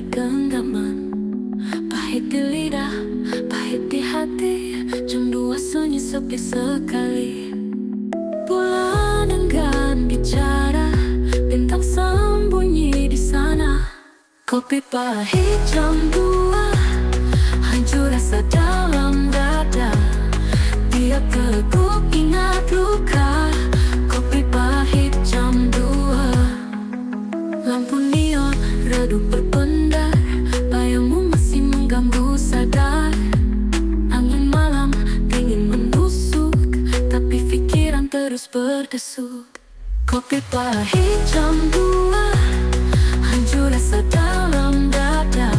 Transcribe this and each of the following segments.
genggaman, pahit di lidah, pahit di hati. Jam 2 sunyi sepi sekali. Bulan enggan bicara, bintang sembunyi di sana. Kopi pahit jam 2, hancur rasa dalam dada. Tiap teguk ingat luka. Kopi pahit jam 2. Lampu neon redup berpendar, bayangmu masih mengganggu sadar. Angin malam dingin menusuk, tapi pikiran terus berdesuk. Kopi pahit jam 2, hancur rasa dalam dada.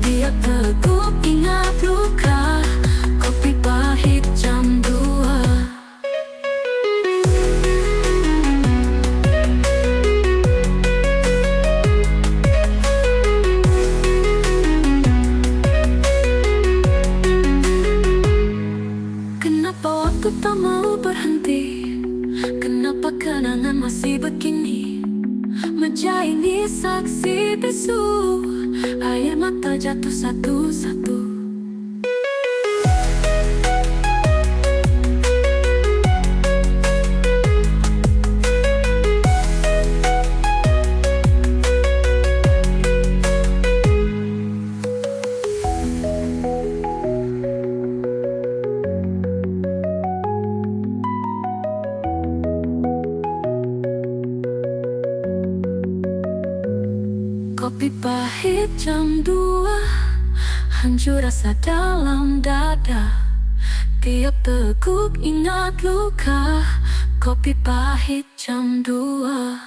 Tiap teguk ingat luka. Kopi pahit jam 2. Kenapa waktu tak mau berhenti? Kenapa kenangan masih begini? Meja ini saksi bisu, air mata jatuh satu-satu. Kopi pahit jam 2, hancur rasa dalam dada. Tiap teguk ingat luka. Kopi pahit jam 2.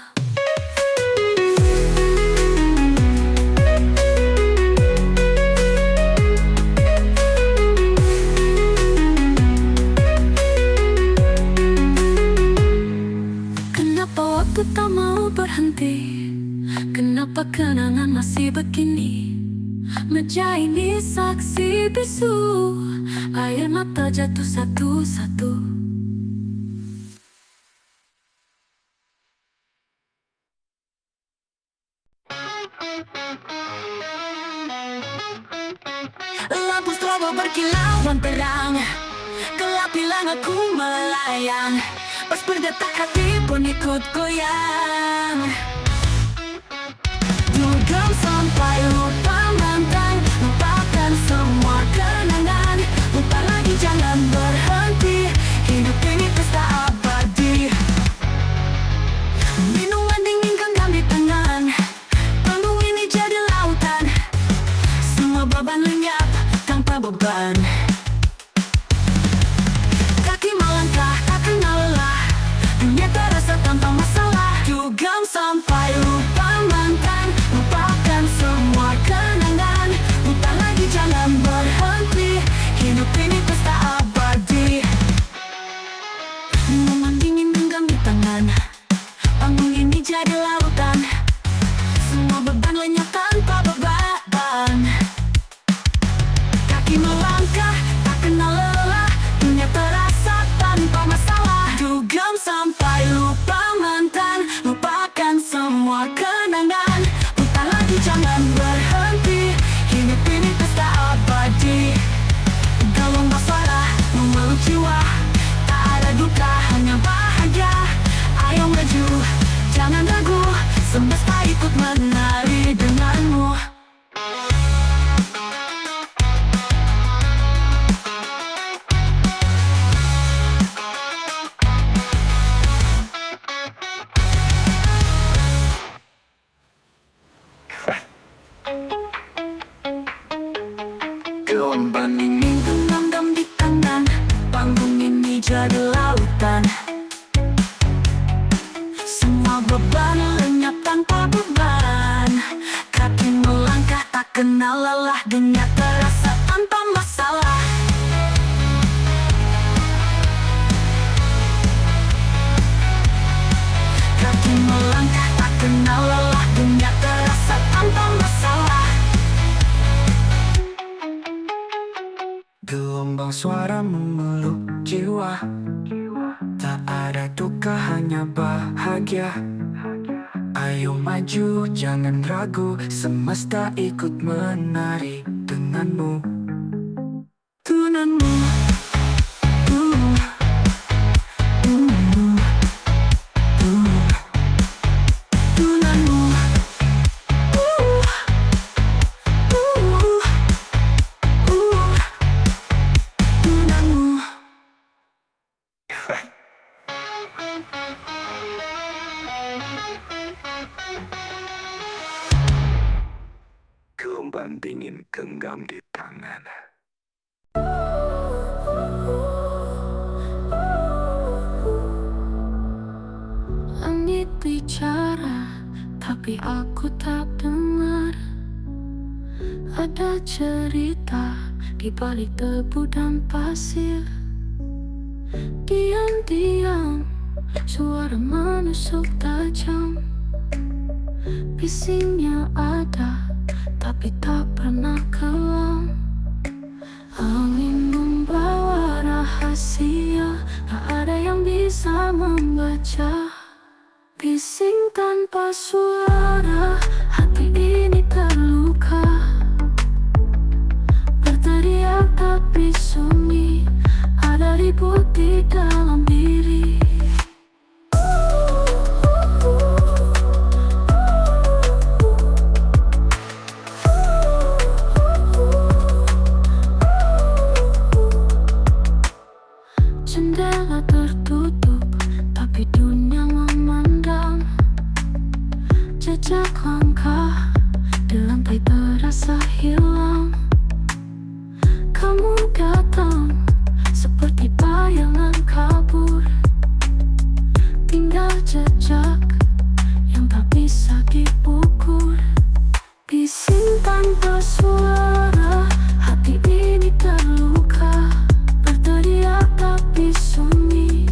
Kenapa waktu tak mau berhenti? Kenapa kenangan masih begini? Meja ini saksi bisu, air mata jatuh satu-satu. Lampu strobo berkilauan terang, gelap hilang aku melayang. Pas berdetak hati pun ikut goyang. Dugem sampai lupa mantan, lupakan semua kenangan. Lupa lagi jangan berhenti, hidup ini pesta abadi. Minuman dingin genggam di tangan, panggung ini jadi lautan. Semua beban lenyap tanpa beban. Kaki melangkah tak kenal lelah, dunia terasa tanpa masalah. Dugem sampai lupa mantan, lupakan semua kenangan. Lupa lagi jangan berhenti, hidup ini pesta abadi. Minuman dingin genggam di tangan, panggung ini jadi lautan. Semua beban lenyap tanpa beban. Kaki melangkah tak kenal lelah, dunia terasa tanpa masalah. Dugem sampai lupa mantan, lupakan semua kenangan. Lupa lagi jangan berhenti, hidup ini pesta abadi. Gelombang suara memeluk jiwa, tak ada duka hanya bahagia. Ayo maju, jangan ragu, semesta ikut menari denganmu. Gelombang ini genggam di tangan, panggung ini jadi lautan. Semua beban lenyap tanpa beban. Kaki melangkah tak kenal lelah, dunia terasa tanpa masalah. Kaki melangkah tak kenal lelah, dunia terasa tanpa masalah. Gelombang suara memeluk jiwa, tak ada duka hanya bahagia. Ayo maju, jangan ragu, semesta ikut menari denganmu. Tunanmu, uh, tunanmu, tunanmu. Gelombang dingin genggam di tangan. Langit bicara, tapi aku tak dengar. Ada cerita di balik debu dan pasir. Diam-diam, suara menusuk tajam. Bisingnya ada, tapi tak pernah kelam. Angin membawa rahasia, tak ada yang bisa membaca. Bising tanpa suara, hati ini terluka. Berteriak tapi sunyi, ada ribut di dalam diri. Jendela tertutup, tapi dunia memandang. Jejak langkah di lantai terasa hilang. Kamu datang seperti bayangan kabur, tinggal jejak yang tak bisa diukur. Bising tanpa suara, hati ini terluka. Berteriak tapi sunyi,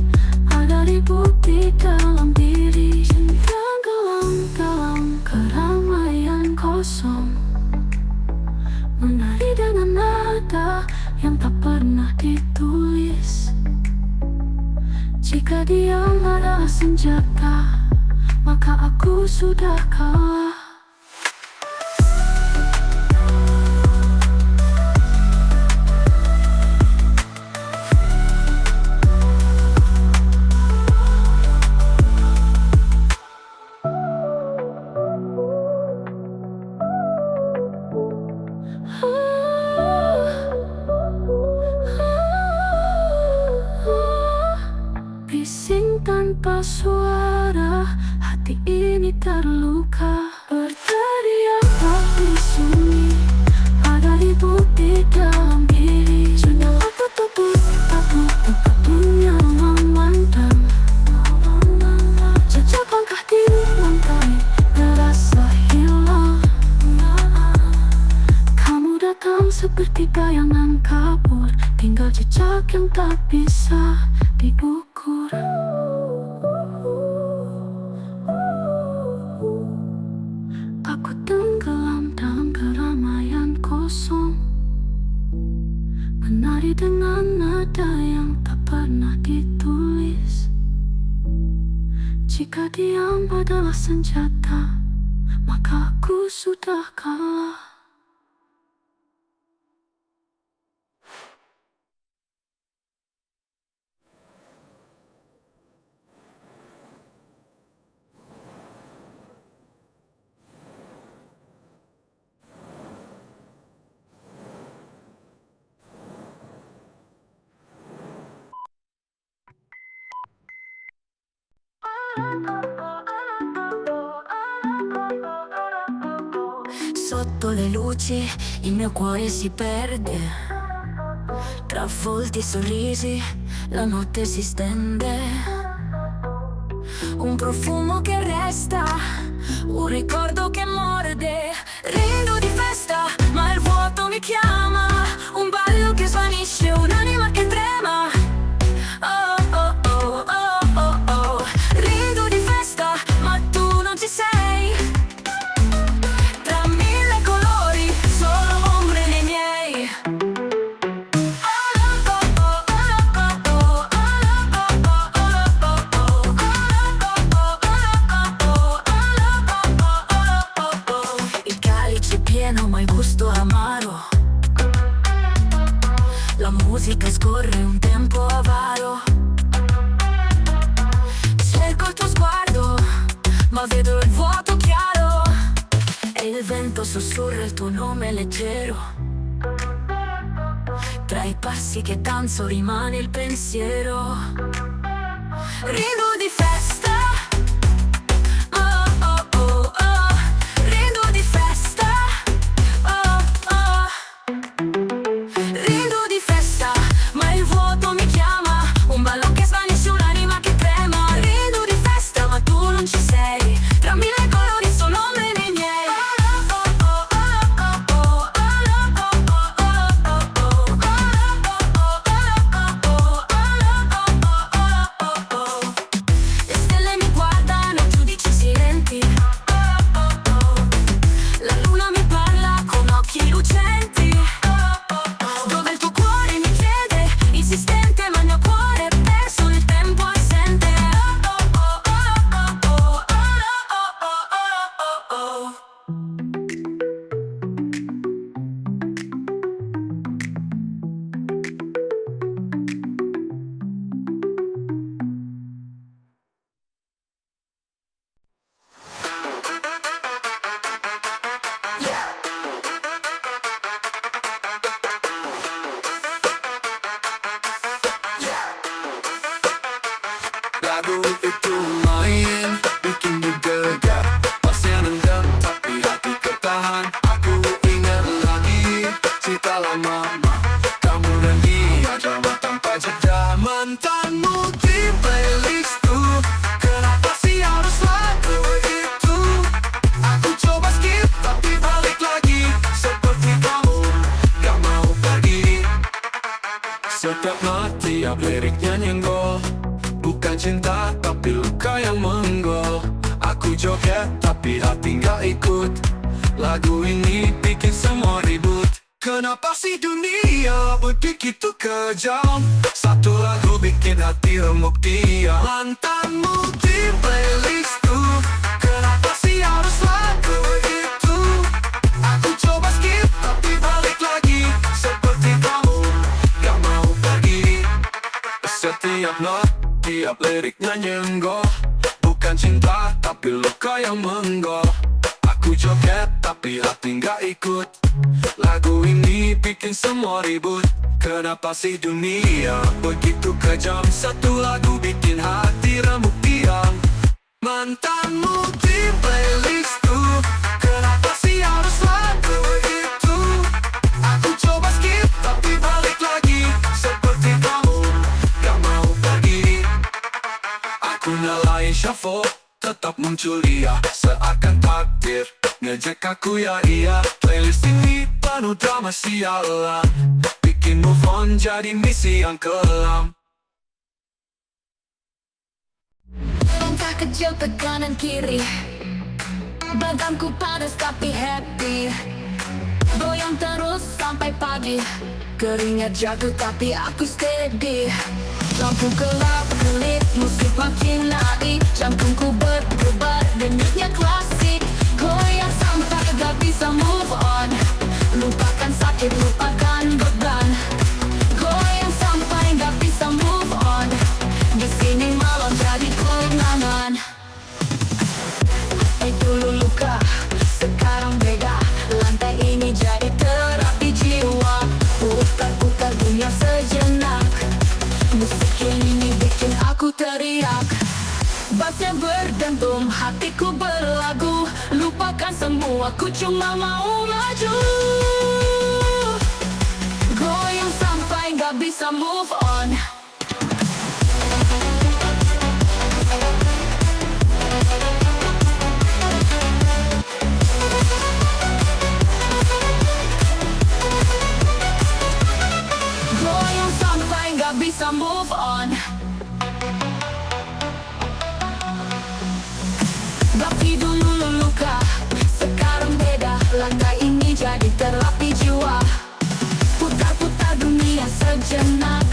ada ribut di dalam diri. Tenggelam dalam keramaian kosong, menari dengan nada yang tak pernah ditulis. Jika diam adalah senjata, maka aku sudah kalah. Bising tanpa suara, hati ini terluka. Berteriak tapi sunyi, ada ribut di dalam diri. Jendela tertutup, aku tetap dunia memandang. Jejak langkah di lantai terasa hilang. Kamu datang seperti bayangan kabur, tinggal jejak yang tak bisa diukur. Aku tenggelam dalam keramaian kosong, menari dengan nada yang tak pernah ditulis. Jika diam adalah senjata, maka aku sudah kalah. Sotto le luci il mio cuore si perde, tra volti e sorrisi la notte si stende. Un profumo che resta, un ricordo che morde. Rido di festa, ma il vuoto mi chiama. Un ballo che svanisce, un'anima che trema. Oh oh oh oh oh oh. Rido di festa, ma tu non ci sei. Tra mille colori, solo ombre nei miei. La musica scorre un tempo avaro. Cerco il tuo sguardo, ma vedo il vuoto chiaro. E il vento sussurra il tuo nome leggero. Tra i passi che danzo rimane il pensiero. Rido di festa. Oh, oh, oh, oh. Rido di festa. Oh, oh. Rido di festa, ma il vuoto mi chiama. Un ballo che svanisce, un'anima che trema. Rido di festa, ma tu non ci sei. Tra mille colori solo me ne miei. Oh, oh, oh, oh, oh, oh, le stelle mi guardano, giudici silenti. La luna mi parla con occhi lucenti. Dove il tuo cuore mi chiede, insistente, ma il mio cuore è perso nel tempo assente. Lagu itu main, bikin bergegar. Masih nendang tapi hati ketahan. Aku ingat lagi cerita lama. Kamu dan dia drama tanpa jeda. Mantanmu di playlistku. Kenapa sih harus lagu itu? Aku coba skip tapi balik lagi. Seperti kamu gak mau pergi. Setiap not, tiap liriknya nyenggol. Bukan cinta tapi luka yang menggol. Aku joget tapi hati gak ikut. Lagu ini bikin semua ribut. Kenapa sih dunia begitu kejam? Satu lagu bikin hati remuk diam. Mantanmu di playlistku. Kenapa sih harus lagu itu? Aku coba skip tapi balik lagi. Seperti kamu gak mau pergi. Setiap not, tiap liriknya nyenggol. Bukan cinta tapi luka yang menggol. Aku joget tapi hati gak ikut. Lagu ini bikin semua ribut. Kenapa sih dunia begitu kejam? Satu lagu bikin hati remuk diam. Mantanmu di playlistku. Kenapa sih harus lagu itu? Aku coba skip tapi balik lagi. Seperti kamu gak mau pergi. Aku nyalain shuffle, tetap muncul dia. Seakan takdir ngejek aku ya iya. Playlist ini penuh drama sialan. Bikin move on jadi misi yang kelam. Langkah kecil ke kanan kiri. Badanku panas tapi happy. Goyang terus sampai pagi. Keringat jatuh tapi aku steady. Lampu gelap kelip, musik makin nari. Jantungku berdebar, denyutnya klasik. Goyang sampai gak bisa move on. Lupakan sakit, lupakan beban. Goyang sampai gak bisa move on. Di sini malam jadi kenangan. Dulu luka, sekarang beda. Lantai ini jadi terapi jiwa. Putar-putar dunia sejenak. Musik ini bikin aku teriak. Bassnya berdentum, hatiku berlagu. Lupakan semua, ku cuma mau maju. Goyang sampai gak bisa move on. Goyang sampai gak bisa move on. Tapi dulu luka, sekarang beda. Lantai ini jadi terapi jiwa. Putar-putar dunia sejenak.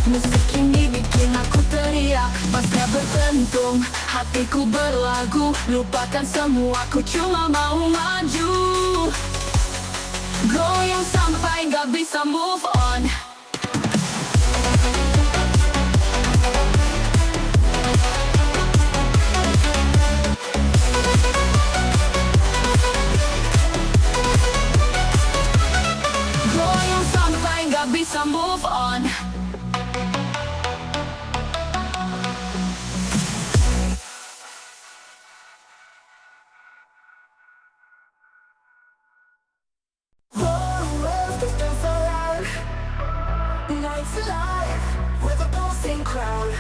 Musik ini bikin aku teriak. Bassnya berdentum, hatiku berlagu. Lupakan semua, ku cuma mau maju. Goyang sampai gak bisa move on. move on. Nights alive with a pulsing crowd.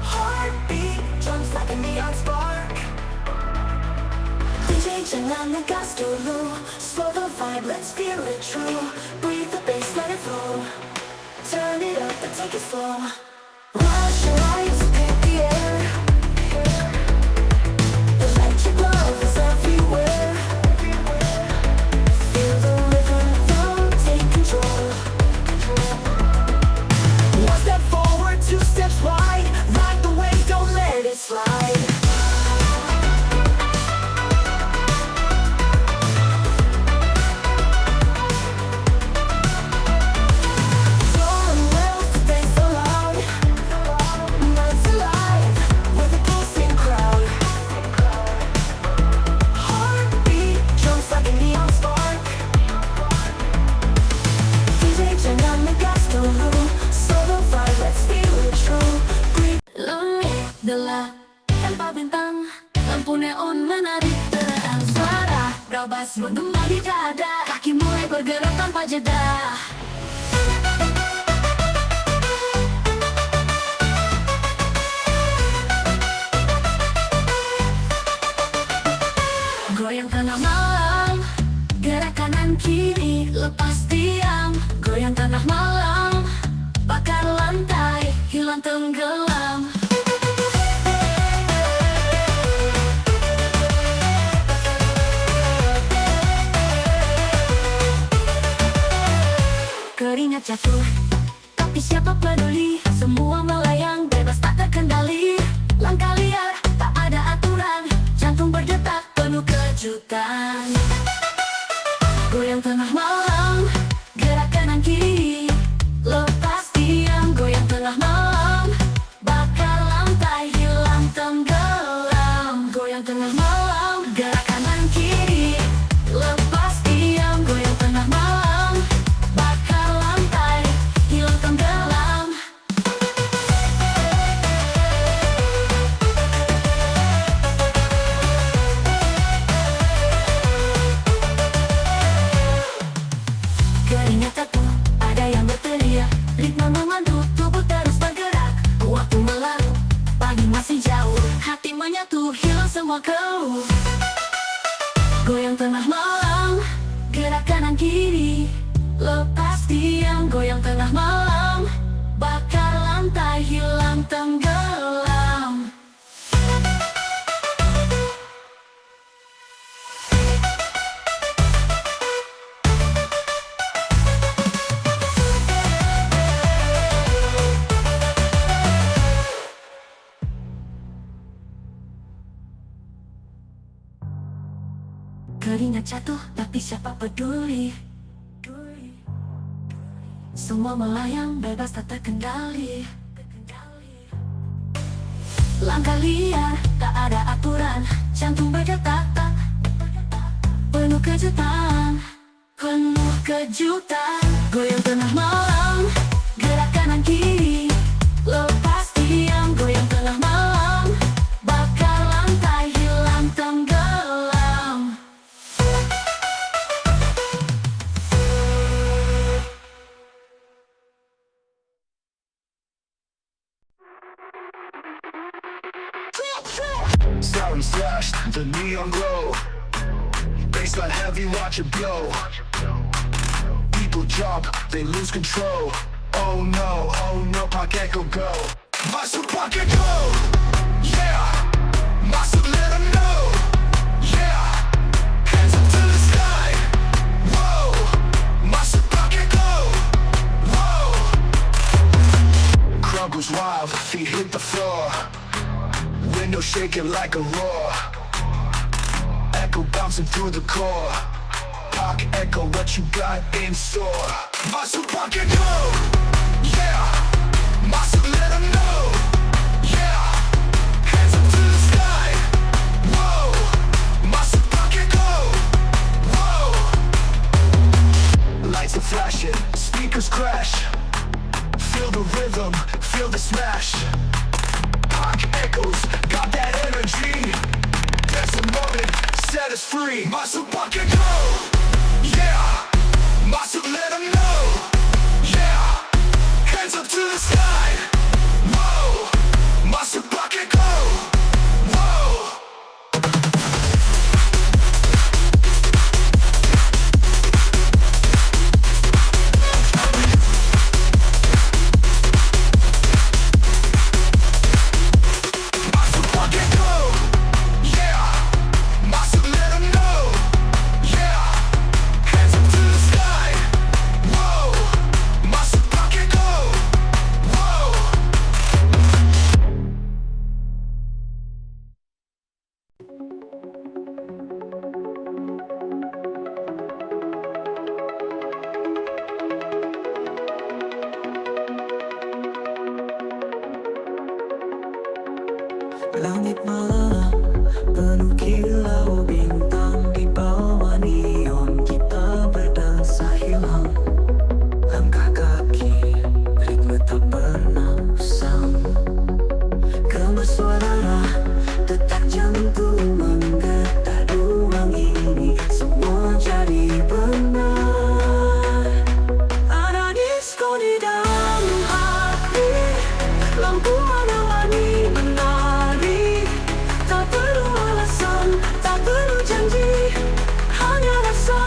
Heartbeat jumps like a neon spark. DJ jangan ngegas dulu, slow the vibe, let's feel it true. Breathe the bass, let it flow. Turn it up and take it slow. Rush your eyes, paint the air. Electric love is everywhere. Feel the rhythm, take control. One step forward, two steps wide. Ride the wave, don't let it slide. Soaring well, stay so loud. Nights alive with a pulsing crowd. Heartbeat jumps like a neon spark. DJ jangan ngegas dulu, slow the vibe, let's feel it true. Breathe. Langit gelap tanpa bintang, lampu neon menarik terang suara. Brabas menggema di dada, kaki mulai bergerak tanpa jeda. Goyang tengah malam, gerak kanan kiri, lepas diam. Goyang tanah malam, bakar lantai, hilang tenggelam. Keringat jatuh, tapi siapa peduli? Semua melayang, bebas tak terkendali. Langkah liar, tak ada aturan. Jantung berdetak, penuh kejutan. Goyang tengah malam, gerak kanan kiri, lepas diam. Goyang tengah malam, bakar lantai, hilang tenggelam. Goyang tengah malam, gerak kanan kiri, lepas diam. Goyang tengah malam, bakar lantai, hilang tenggelam. Keringat jatuh, ada yang berteriak. Ritme memandu, tubuh terus bergerak. Waktu melarut, pagi masih jauh. Hati menyatu, hilang semua keluh. Goyang tengah malam, gerak kanan kiri, lepas diam. Goyang tengah malam, bakar lantai, hilang tenggelam. Keringat jatuh, tapi siapa peduli? Semua melayang, bebas tak terkendali. Langkah liar, tak ada aturan. Jantung berdetak, penuh kejutan, penuh kejutan. Goyang tengah malam, gerak kanan kiri, lepas diam. Goyang tengah malam, bakar lantai, hilang tenggelam. Sound flashed, the neon glow. Baseline heavy, watch it blow. People jump, they lose control. Oh no, pocket go go. Masuk pocket go. Yeah, masuk let 'em know. Yeah, hands up to the sky. Whoa, masuk pocket go. Whoa, crowd goes wild, feet hit the floor. Window shaking like a roar. Echo bouncing through the core. Pocket echo, what you got in store? Masuk pocket go. Yeah, masuk let 'em know. Yeah, hands up to the sky. Whoa, masuk pocket go. Whoa, lights are flashing. speakers crash. Feel the rhythm, feel the smash. Rock echoes, got that energy. There's a moment, set us free. Masuk pakai go, yeah. Masuk let 'em know, yeah. Hands up to the sky, whoa. Masuk pakai go, whoa. Langit malam penuh kilau bintang, di bawah neon kita berdansa hilang. Langkah kaki ritme tak pernah usang. Gemas suara detak jantung menggetar, ruang ini semua jadi benar. Ada disko di dalam hati, lampu warna-warni menari. Tak perlu alasan, tak perlu janji, hanya rasa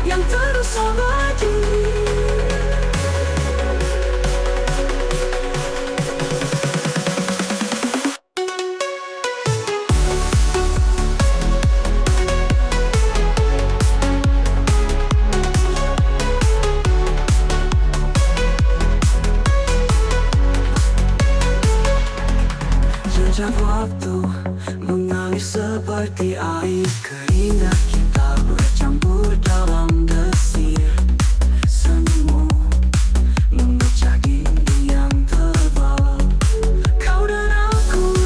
yang terus abadi. Jejak waktu mengalir seperti air, keringat kita bercampur dalam desir. Senyummu memecah dinding yang tebal. Kau dan aku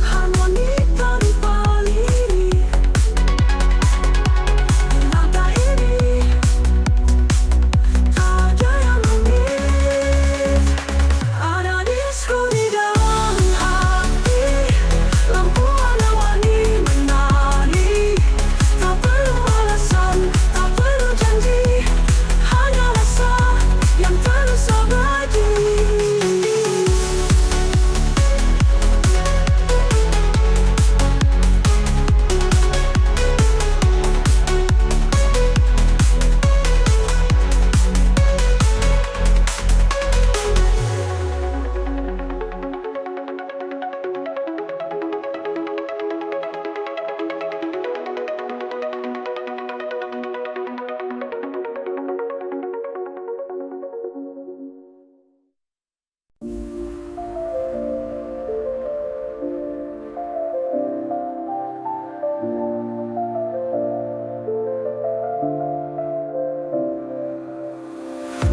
harmoni tanpa lirik. Di lantai ini tak ada yang rumit. Ada disko di dalam hati, lampu warna-warni menari. Tak perlu alasan, tak perlu janji, hanya rasa yang terus abadi.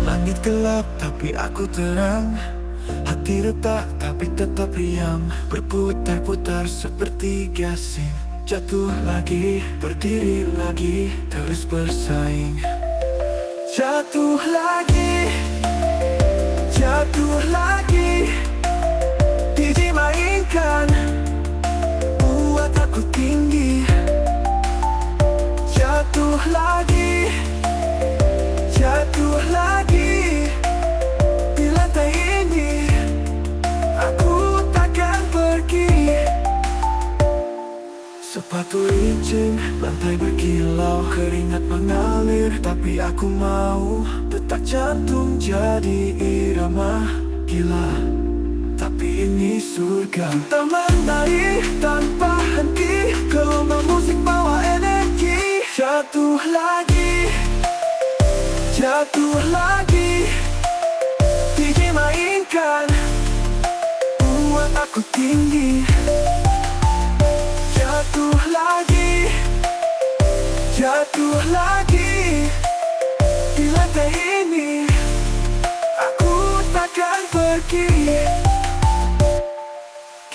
Langit gelap tapi aku terang, hati retak tapi tetap riang. Berputar-putar seperti gasing, jatuh lagi, berdiri lagi, terus bersaing. Jatuh lagi, jatuh lagi, dimainkan, buat aku tinggi. Jatuh lagi, jatuh lagi, di lantai ini aku takkan pergi. Sepatu licin, lantai berkilau, keringat mengalir, tapi aku mau. Detak jantung jadi irama gila, tapi ini surga. Kita menari tanpa henti, gelombang musik bawa energi. Jatuh lagi, jatuh lagi, dimainkan, buat aku tinggi. Jatuh lagi, jatuh lagi, di lantai ini aku takkan pergi.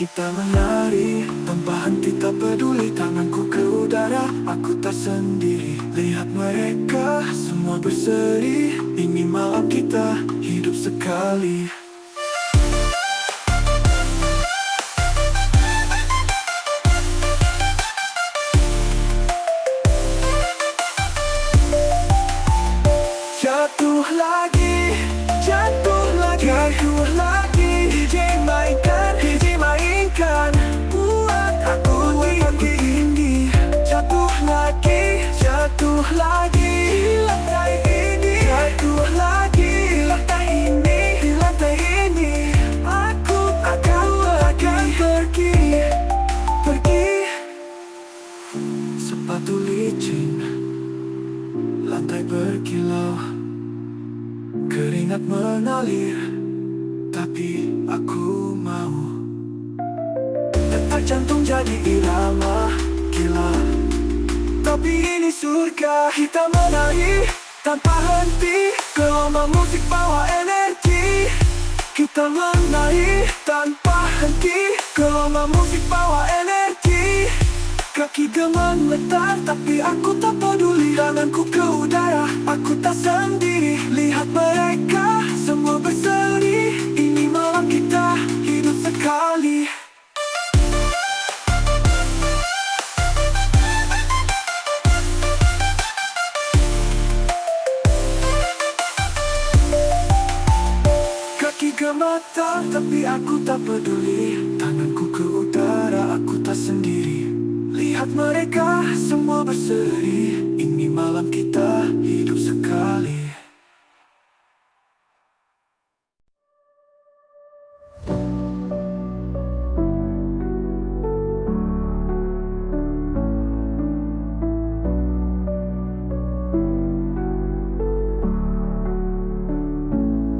Kita menari tanpa henti, tak peduli tanganku ke udara. Aku tak sendiri, lihat mereka semua berseri. Ini malam kita hidup sekali. Jatuh lagi, jatuh lagi, jatuh lagi. DJ mainkan, buat aku tinggi. Jatuh lagi, jatuh lagi di lantai ini. Jatuh lagi di lantai ini, di lantai ini. Aku akan pergi, pergi. Sepatu licin, lantai berkilau, keringat mengalir, tapi aku mau. Detak jantung jadi irama gila, tapi ini surga. Kita menari tanpa henti, gelombang musik bawa energi. Kita menari tanpa henti, gelombang musik bawa energi. Kaki gemetar tapi aku tak peduli, tanganku ke udara. Aku tak sendiri, lihat mereka semua berseri. Ini malam kita hidup sekali. Kaki gemetar tapi aku tak peduli, tanganku ke udara. Aku tak sendiri, lihat mereka semua berseri. Ini malam kita hidup sekali.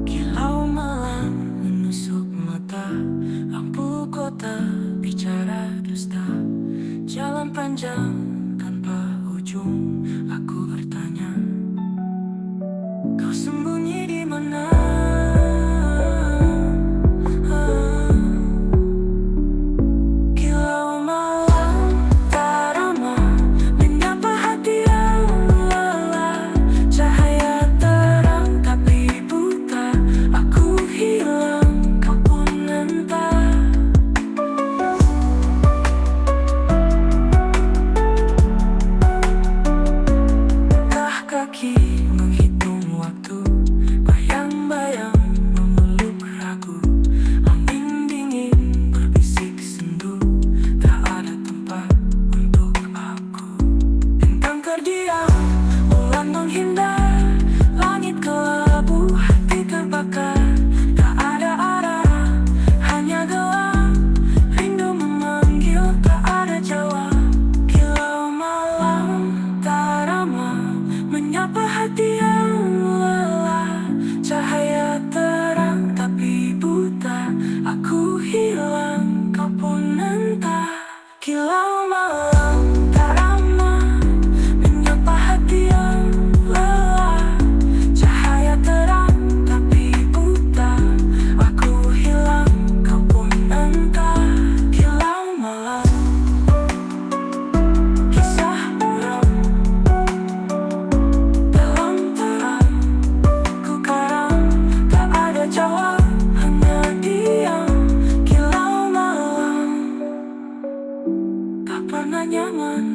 Kilau malam menusuk mata, lampu kota bicara dusta. Jalan panjang tanpa ujung, aku bertanya, kau sembunyi di mana? Kilau malam tak ramah, menyapa hati yang lelah. Cahaya terang tapi buta, aku hilang, kau pun entah. Kaki menghitung waktu, bayang-bayang memeluk ragu. Angin dingin berbisik sendu, tak ada tempat untuk aku. Bintang terdiam, bulan menghindar, langit kelabu, hati terbakar. Tak ada arah, hanya gelap, rindu memanggil, tak ada jawab. Kilau malam tak ramah, menyapa hati yang lelah. Cahaya terang tapi buta, aku hilang, kau pun entah. Kilau malam tak ramah, menyapa hati yang lelah. Cahaya terang tapi buta, aku hilang, kau pun entah. Kilau malam, kisah buram dalam terang, ku karam, tak ada jawab, hanya diam. Kilau malam tak pernah nyaman.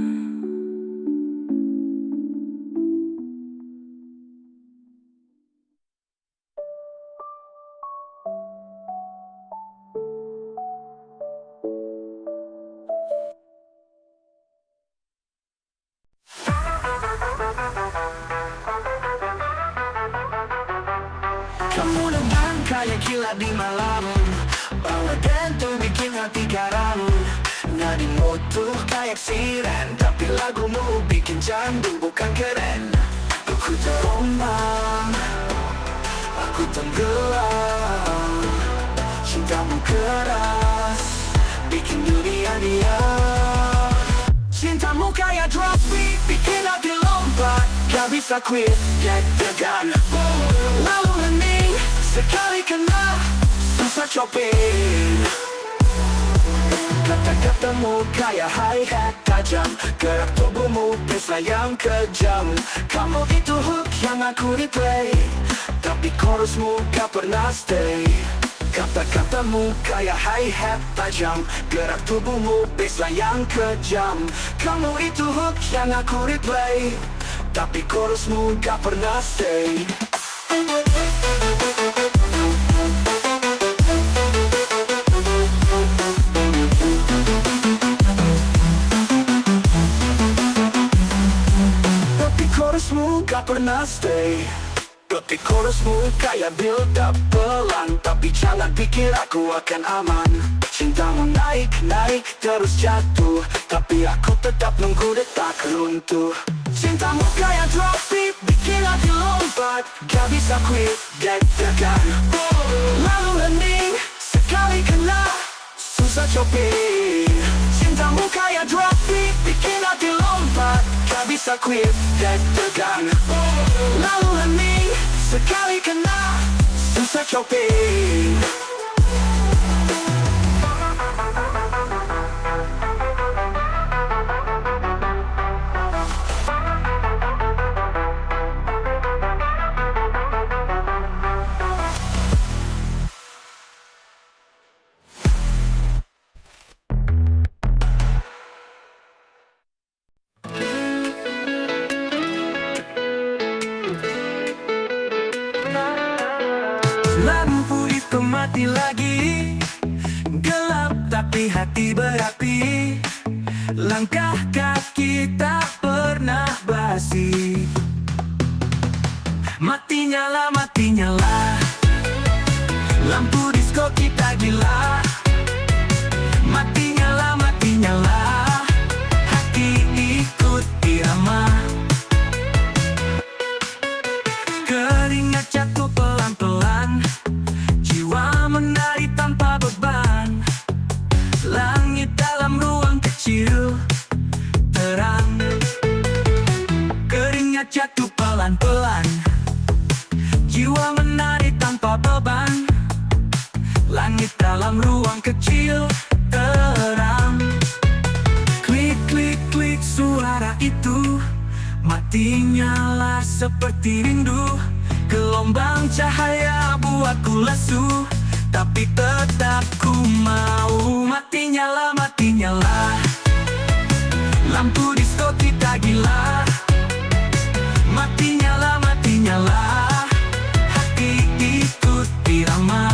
Kamu dengan kayak kilat di malam, bawa dentu bikin hati garam. Nadimu tuh kayak siren, tapi lagumu bikin candu bukan keren. Aku terombang, aku tenggelam. Cintamu keras, bikin dunia diam. Cintamu kayak drop beat, bikin hati lompat. Gak bisa quit, deg-degan, lalu hening. Sekali kena, susah coping. Kata-katamu kayak hi-hat tajam, gerak tubuhmu pesta yang kejam. Kamu itu hook yang aku replay, tapi chorusmu gak pernah stay. Kata-katamu kayak hi-hat tajam, gerak tubuhmu pesta yang kejam. Kamu itu hook yang aku replay, tapi chorusmu gak pernah stay. Chorusmu gak pernah stay. Ketik chorusmu kayak build up pelan, tapi jangan pikir aku akan aman. Cintamu naik, naik terus jatuh, tapi aku tetap nunggu detak runtuh. Cintamu kayak drop beat, bikin hati lompat, gak bisa quit, deg-degan. Lalu hening, sekali kena, susah coping. Cintamu kayak drop beat, bikin hati lompat, gak bisa quit, deg-degan. Lalu hening, sekali kena, susah coping. Lampu itu mati lagi, gelap tapi hati berapi. Langkah kaki tak pernah basi. Mati nyala, lampu disco kita gila. Mati nyala, hati ikut irama. Keringat jatuh pelan-pelan, jiwa menari tanpa beban. Langit dalam ruang kecil terang. Keringat jatuh pelan-pelan, jiwa menari tanpa beban. Langit dalam ruang kecil terang. Klik, klik, klik suara itu mati nyala seperti rindu. Gelombang cahaya buatku lesu, tapi tetap ku mau. Mati nyala, lampu disco kita gila. Mati nyala, hati ikut irama.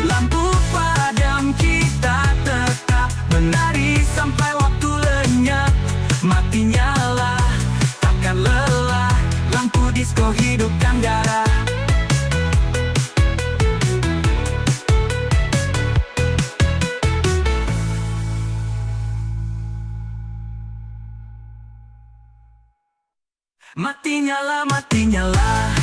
Lampu padam kita tetap menari sampai waktu lenyap. Mati nyala, takkan lelah, lampu disco hidupkan darah. Mati nyala,